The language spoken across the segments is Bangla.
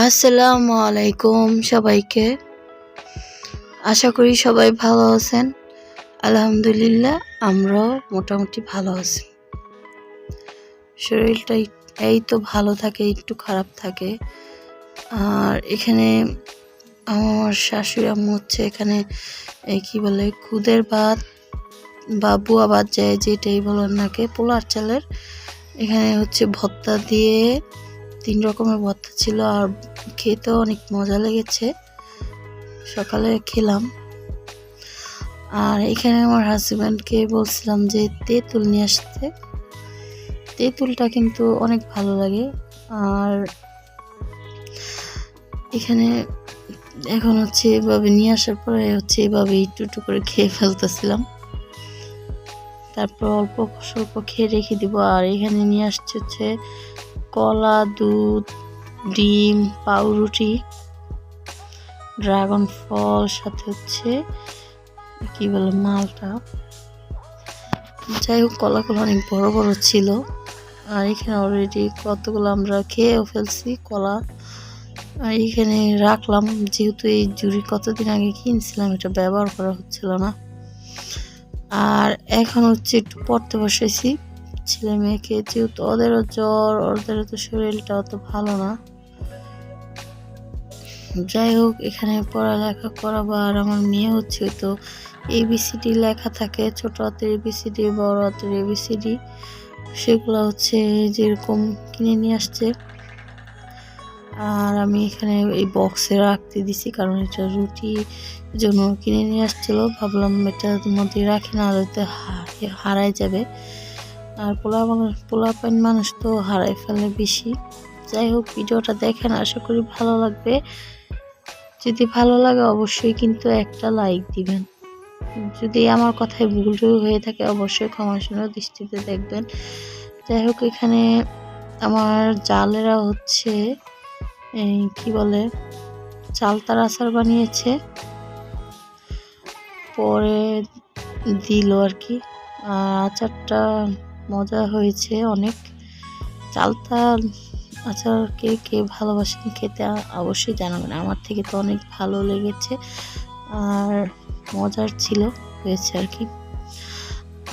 আসসালামু আলাইকুম সবাইকে। আশা করি সবাই ভালো আছেন। আলহামদুলিল্লাহ আমরাও মোটামুটি ভালো আছি। শরীরটা এই তো ভালো থাকে, একটু খারাপ থাকে। আর এখানে আমার শাশুড়ি আম্মু হচ্ছে এখানে কি বলে খুদের ভাত বা বুয়া ভাত যায় যেটাই বলেন নাকি, পোলার চালের। এখানে হচ্ছে ভর্তা দিয়ে 3 রকমের ভর্তা ছিল আর খেতে অনেক মজা লেগেছে। সকালে খেলাম। আর এখানে আমার হাজব্যান্ডকে বলছিলাম যে তেঁতুল নিয়ে আসতে। তেঁতুলটা কিন্তু অনেক ভালো লাগে। আর এখানে এখন হচ্ছে এভাবে নিয়ে আসার পরে হচ্ছে এভাবে একটু একটু করে খেয়ে ফেলতেছিলাম। তারপর অল্প স্বল্প খেয়ে রেখে দিব। আর এখানে নিয়ে আসছে হচ্ছে কলা, দুধ, ডিম, পাউরুটি, ড্রাগন ফল, সাথে হচ্ছে কি বলে মালটা। যাই হোক, কলাগুলো অনেক বড় বড় ছিল। আর এখানে অলরেডি কতগুলো আমরা খেয়েও ফেলছি কলা। আর এখানে রাখলাম, যেহেতু এই জুড়ি কতদিন আগে কিনছিলাম, এটা ব্যবহার করা হচ্ছিল না। আর এখন হচ্ছে একটু পড়তে বসেছি ছেলে মেয়েকে, যেহেতু ওদেরও জ্বর, ওদেরও তো শরীরটা অত ভালো না। যাই হোক, এখানে পড়ালেখা করাবো। আর আমার মেয়ে হচ্ছে তো এবিসিডি লেখা থাকে, ছোট হাতের এবিসিডি, বড় হাতের এবিসিডি, সেগুলো হচ্ছে যেরকম কিনে নিয়ে আসছে। আর আমি এখানে এই বক্সে রাখতে দিছি, কারণ এটা রুটির জন্য কিনে নিয়ে আসছিল। ভাবলাম এটার মধ্যে রাখি, না হলে হারাই যাবে। আর পোলাপান মানুষ তো হারাই ফেলে বেশি। যাই হোক, ভিডিওটা দেখেন, আশা করি ভালো লাগবে। যদি ভালো লাগে অবশ্যই কিন্তু একটা লাইক দিবেন। যদি আমার কথায় ভুল হয়ে থাকে অবশ্যই ক্ষমাসুন্দর দৃষ্টিতে দেখবেন। যাই হোক, এখানে আমার জালেরা হচ্ছে কি বলে চালতার আচার বানিয়েছে, পরে দিল আর কি। আচারটা মজা হয়েছে অনেক। চালতা আচার কে কে ভালোবাসেন খেতে অবশ্যই জানাবেন। আমার থেকে তো অনেক ভালো লেগেছে আর মজার ছিল, হয়েছে আর কি।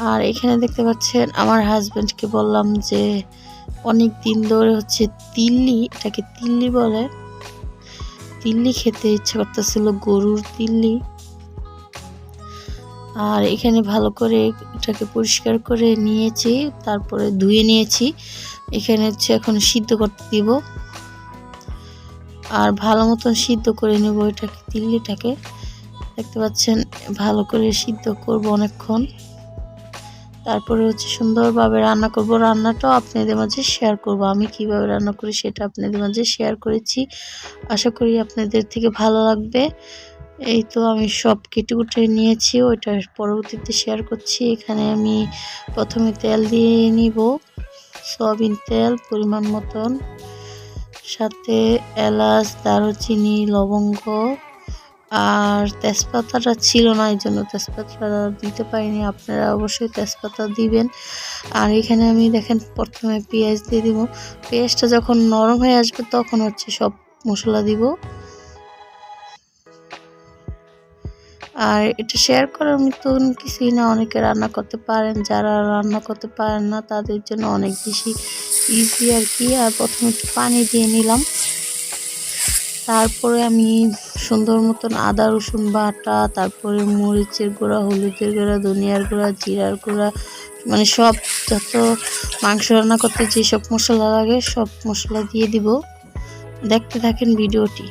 আর এখানে দেখতে পাচ্ছেন আমার হাজবেন্ডকে বললাম যে অনেক দিন ধরে হচ্ছে তিল্লি, এটাকে তিল্লি বলে, তিল্লি খেতে ইচ্ছা করতেছিল, গরুর তিল্লি। আর এখানে ভালো করে এটাকে পরিষ্কার করে নিয়েছি, তারপরে ধুয়ে নিয়েছি। এখানে হচ্ছে এখন সিদ্ধ করতে দিব। আর ভালো মতন সিদ্ধ করে নেব এটাকে, তিল্লিটাকে। দেখতে পাচ্ছেন ভালো করে সিদ্ধ করব অনেকক্ষণ। তারপরে হচ্ছে সুন্দরভাবে রান্না করব। রান্নাটাও আপনাদের মাঝে শেয়ার করব, আমি কিভাবে রান্না করি সেটা আপনাদের মাঝে শেয়ার করেছি। আশা করি আপনাদের থেকে ভালো লাগবে। এই তো আমি সব কেটে কুটে নিয়েছি, ওইটা পরবর্তীতে শেয়ার করছি। এখানে আমি প্রথমে তেল দিয়ে নিব, সয়াবিন তেল পরিমাণ মতন, সাথে এলাচ, দারুচিনি, লবঙ্গ আর তেজপাতাটা ছিল না, এই জন্য তেজপাতাটা দিতে পারিনি। আপনারা অবশ্যই তেজপাতা দিবেন। আর এখানে আমি দেখেন প্রথমে পেঁয়াজ দিয়ে দিব। পেঁয়াজটা যখন নরম হয়ে আসবে তখন হচ্ছে সব মশলা দিব। আর এটা শেয়ার করার মতন কিছুই না, অনেকে রান্না করতে পারেন, যারা রান্না করতে পারেন না তাদের জন্য অনেক বেশি ইজি আর কি। আর প্রথমে একটু পানি দিয়ে নিলাম, তারপরে আমি সুন্দর মতন আদা রসুন বাটা, তারপরে মরিচের গুঁড়া, হলুদের গুঁড়া, ধনিয়ার গুঁড়া, জিরার গুঁড়া, মানে সব যত মাংস রান্না করতে যেসব মশলা লাগে সব মশলা দিয়ে দিব। দেখতে থাকেন ভিডিওটি।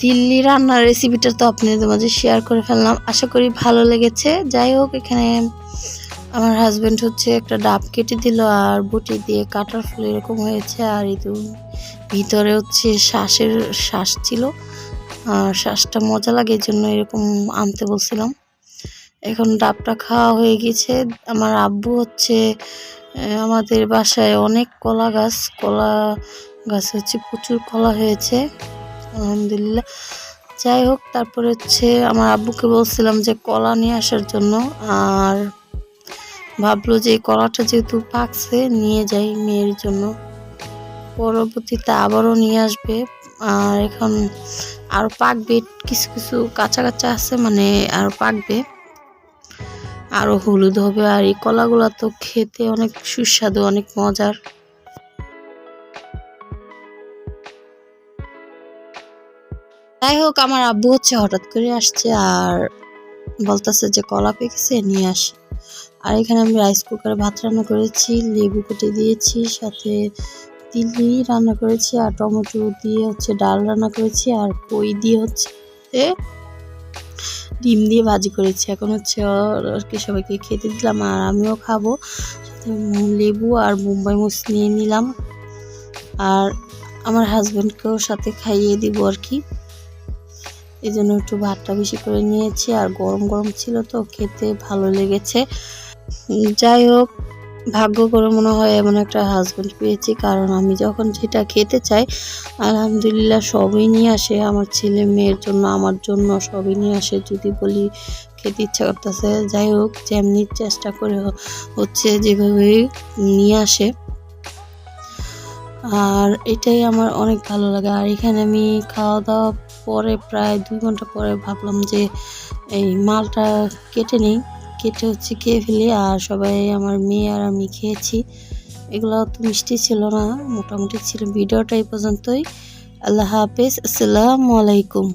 দিল্লি রান্নার রেসিপিটা তো আপনাদের মাঝে শেয়ার করে ফেললাম, আশা করি ভালো লেগেছে। যাই হোক, এখানে আমার হাজবেন্ড হচ্ছে একটা ডাব কেটে দিল আর বটি দিয়ে কাটার ফলে এরকম হয়েছে। আর এই তো ভিতরে হচ্ছে শ্বাস ছিল, আর শ্বাসটা মজা লাগে এই জন্য এরকম আনতে বলছিলাম। এখন ডাবটা খাওয়া হয়ে গেছে। আমার আব্বু হচ্ছে আমাদের বাসায় অনেক কলা গাছ হচ্ছে, প্রচুর কলা হয়েছে আলহামদুলিল্লাহ। যাই হোক, তারপরে হচ্ছে আমার আব্বুকে বলছিলাম যে কলা নিয়ে আসার জন্য, আর ভাবলো যে কলাটা যেহেতু পাকছে নিয়ে যাই মেয়ের জন্য, পরবর্তীতে আবারও নিয়ে আসবে। আর এখন আরো পাকবে, কিছু কিছু কাঁচা কাঁচা আছে, মানে আরো পাকবে, আরো হলুদ হবে। আর এই কলাগুলা তো খেতে অনেক সুস্বাদু, অনেক মজার। যাই হোক, আমার আব্বু হচ্ছে হঠাৎ করে আসছে আর বলতেছে যে কলা পেকেছে নিয়ে আসি। আর এখানে আমি রাইস কুকারে ভাত রান্না করেছি, লেবু কেটে দিয়েছি, সাথে তিলি রান্না করেছি, আর টমেটো দিয়ে হচ্ছে ডাল রান্না করেছি, আর কই দিয়ে হচ্ছে ডিম দিয়ে ভাজি করেছি। এখন হচ্ছে আর কি সবাইকে খেতে দিলাম, আর আমিও খাবো। সাথে লেবু আর মুম্বাই মরিচ নিয়ে নিলাম, আর আমার হাজবেন্ডকেও সাথে খাইয়ে দিব আর কি। এই জন্য একটু ভাতটা বেশি করে নিয়েছি, আর গরম গরম ছিল তো খেতে ভালো লেগেছে। যাই হোক, ভাগ্য করে মনে হয় এমন একটা হাজবেন্ড পেয়েছি, কারণ আমি যখন যেটা খেতে চাই আলহামদুলিল্লাহ সবই নিয়ে আসে। আমার ছেলে মেয়ের জন্য, আমার জন্য সবই নিয়ে আসে। যদি বলি খেতে ইচ্ছা করতেছে, যাই হোক যেমনি চেষ্টা করে হচ্ছে যেভাবে নিয়ে আসে, আর এটাই আমার অনেক ভালো লাগে। আর এখানে আমি খাওয়া দাওয়া পরে প্রায় 2 ঘন্টা পরে ভাবলাম যে এই মালটা কেটে নিই, কেটে হচ্ছে খেয়ে ফেলি। আর সবাই, আমার মেয়ে আর আমি খেয়েছি। এগুলো তো মিষ্টি ছিল না, মোটামুটি ছিল। ভিডিওটা এই পর্যন্তই। আল্লাহ হাফেজ, আসসালামু আলাইকুম।